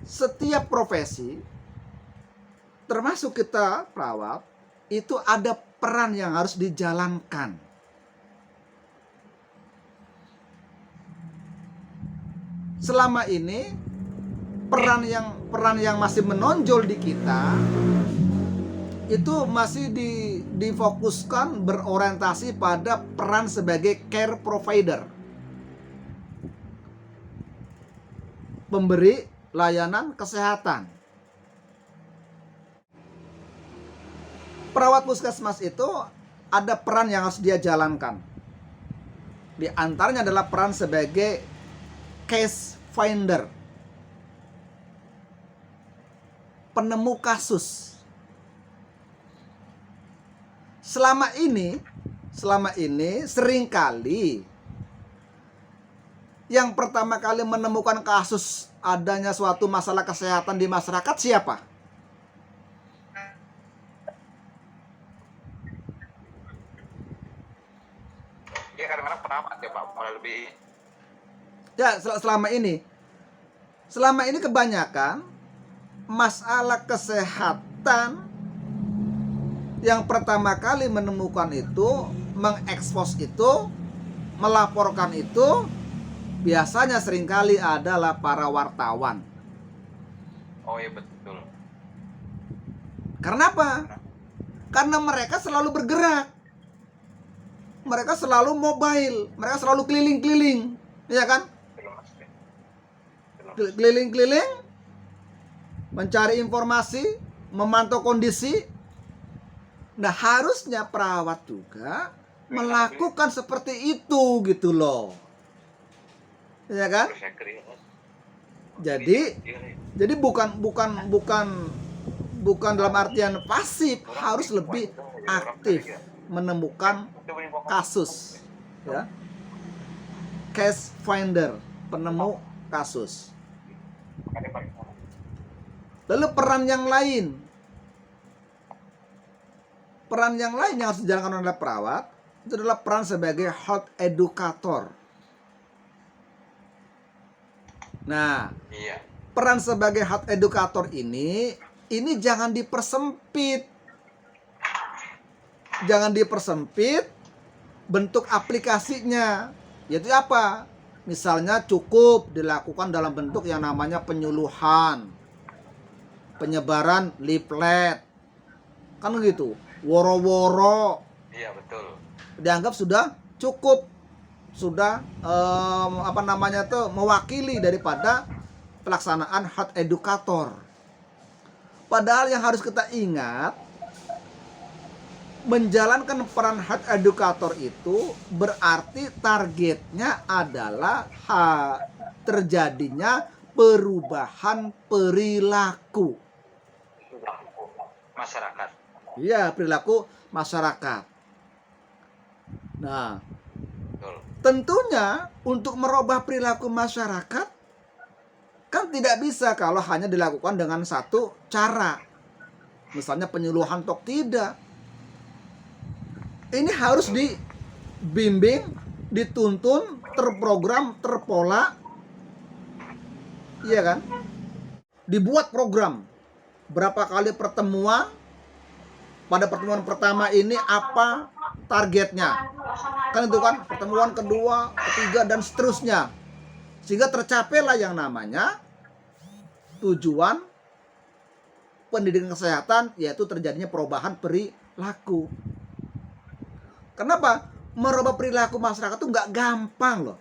setiap profesi, termasuk kita perawat, itu ada peran yang harus dijalankan. Selama ini peran yang masih menonjol di kita itu masih difokuskan berorientasi pada peran sebagai care provider, pemberi layanan kesehatan. Perawat puskesmas itu ada peran yang harus dia jalankan. Di antaranya adalah peran sebagai case finder, penemu kasus. Selama ini seringkali yang pertama kali menemukan kasus adanya suatu masalah kesehatan di masyarakat siapa? Ya kadang-kadang perawat ya Pak, malah lebih. Ya, selama ini kebanyakan masalah kesehatan yang pertama kali menemukan itu, mengekspos itu, melaporkan itu, biasanya seringkali adalah para wartawan. Oh iya betul. Karena apa? Karena mereka selalu bergerak, mereka selalu mobile, mereka selalu keliling-keliling, ya kan? Keliling-keliling, mencari informasi, memantau kondisi. Nah, harusnya perawat juga melakukan seperti itu gitu loh, ya kan? Jadi bukan dalam artian pasif, harus lebih aktif menemukan kasus, ya. Case finder, penemu kasus. Lalu peran yang lain yang harus dijalankan oleh perawat itu adalah peran sebagai health educator. Nah, peran sebagai health educator ini jangan dipersempit. Jangan dipersempit bentuk aplikasinya. Yaitu apa? Misalnya cukup dilakukan dalam bentuk yang namanya penyuluhan, penyebaran leaflet, kan gitu, woro-woro. Iya betul. Dianggap sudah cukup, sudah mewakili daripada pelaksanaan health educator. Padahal yang harus kita ingat, menjalankan peran health educator itu berarti targetnya adalah terjadinya perubahan perilaku masyarakat. Iya, perilaku masyarakat. Nah, tentunya untuk merubah perilaku masyarakat kan tidak bisa kalau hanya dilakukan dengan satu cara. Misalnya penyuluhan tok tidak. Ini harus dibimbing, dituntun, terprogram, terpola. Iya kan? Dibuat program. Berapa kali pertemuan? Pada pertemuan pertama ini apa targetnya? Kan itu kan, pertemuan kedua, ketiga, dan seterusnya. Sehingga tercapailah yang namanya tujuan pendidikan kesehatan, yaitu terjadinya perubahan perilaku. Kenapa? Merubah perilaku masyarakat itu nggak gampang loh.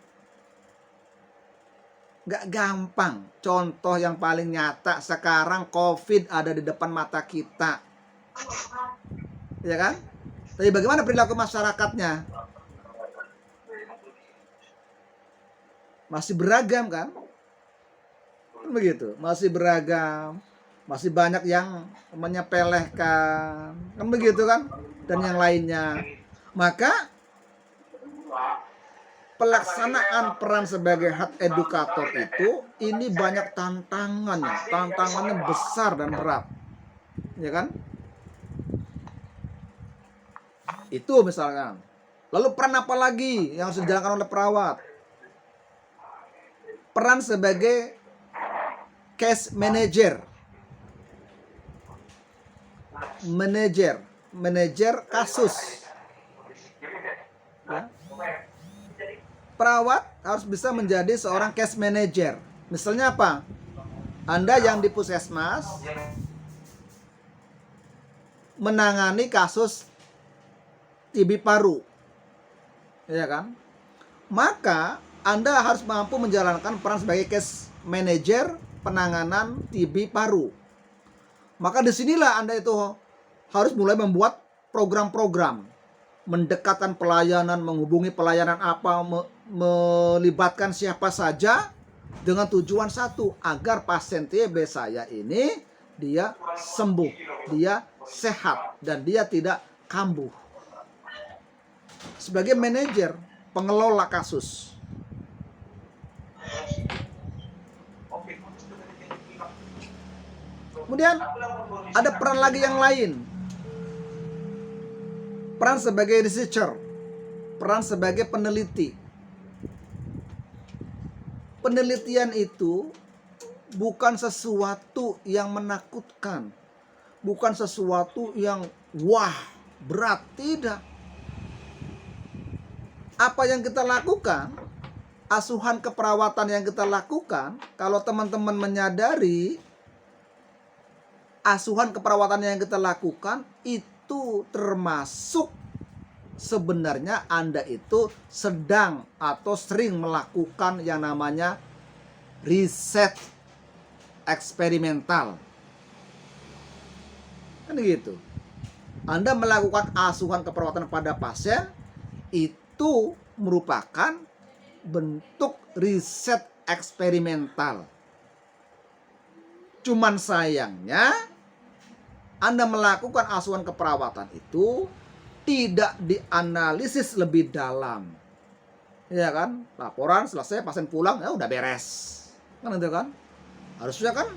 Nggak gampang. Contoh yang paling nyata sekarang, COVID ada di depan mata kita. Ya kan? Tapi bagaimana perilaku masyarakatnya? Masih beragam kan? Begitu, masih beragam. Masih banyak yang menyepelekan. Kan begitu kan? Dan yang lainnya. Maka pelaksanaan peran sebagai health educator itu ini banyak tantangannya besar dan berat, ya kan? Itu misalkan. Lalu peran apa lagi yang harus dijalankan oleh perawat? Peran sebagai case manager. Manajer kasus. Ya. Perawat harus bisa menjadi seorang case manager. Misalnya apa? Anda yang di puskesmas menangani kasus TB paru, ya kan? Maka Anda harus mampu menjalankan peran sebagai case manager penanganan TB paru. Maka disinilah Anda itu harus mulai membuat program-program, mendekatkan pelayanan, menghubungi pelayanan apa, melibatkan siapa saja dengan tujuan satu, agar pasien TB saya ini dia sembuh, dia sehat, dan dia tidak kambuh. Sebagai manajer, pengelola kasus. Kemudian ada peran lagi yang lain. Peran sebagai researcher, peran sebagai peneliti. Penelitian itu bukan sesuatu yang menakutkan, bukan sesuatu yang wah, berat, tidak. Apa yang kita lakukan, asuhan keperawatan yang kita lakukan, kalau teman-teman menyadari asuhan keperawatan yang kita lakukan itu termasuk sebenarnya Anda itu sedang atau sering melakukan yang namanya riset eksperimental. Kan gitu. Anda melakukan asuhan keperawatan pada pasien itu merupakan bentuk riset eksperimental. Cuman sayangnya Anda melakukan asuhan keperawatan itu tidak dianalisis lebih dalam. Ya kan? Laporan selesai, pasien pulang, ya udah beres. Kan itu kan? Harusnya kan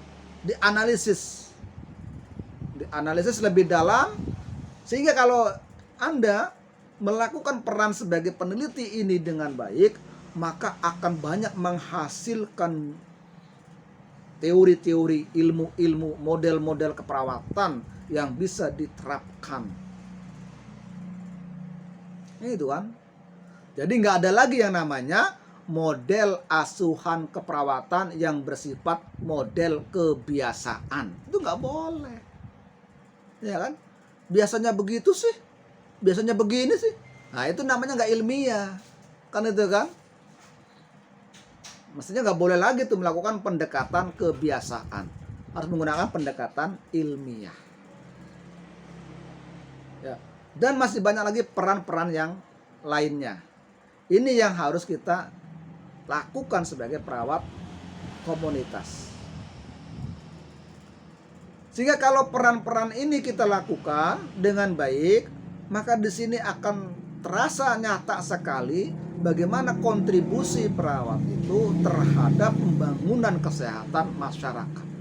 dianalisis. Dianalisis lebih dalam sehingga kalau Anda melakukan peran sebagai peneliti ini dengan baik, maka akan banyak menghasilkan teori-teori, ilmu-ilmu, model-model keperawatan yang bisa diterapkan. Itu kan. Jadi nggak ada lagi yang namanya model asuhan keperawatan yang bersifat model kebiasaan. Itu nggak boleh. Ya kan? Biasanya begitu sih. Biasanya begini sih. Nah itu namanya nggak ilmiah. Kan itu kan. Mestinya nggak boleh lagi tuh melakukan pendekatan kebiasaan. Harus menggunakan pendekatan ilmiah. Ya. Dan masih banyak lagi peran-peran yang lainnya. Ini yang harus kita lakukan sebagai perawat komunitas. Sehingga kalau peran-peran ini kita lakukan dengan baik, maka di sini akan terasa nyata sekali bagaimana kontribusi perawat itu terhadap pembangunan kesehatan masyarakat.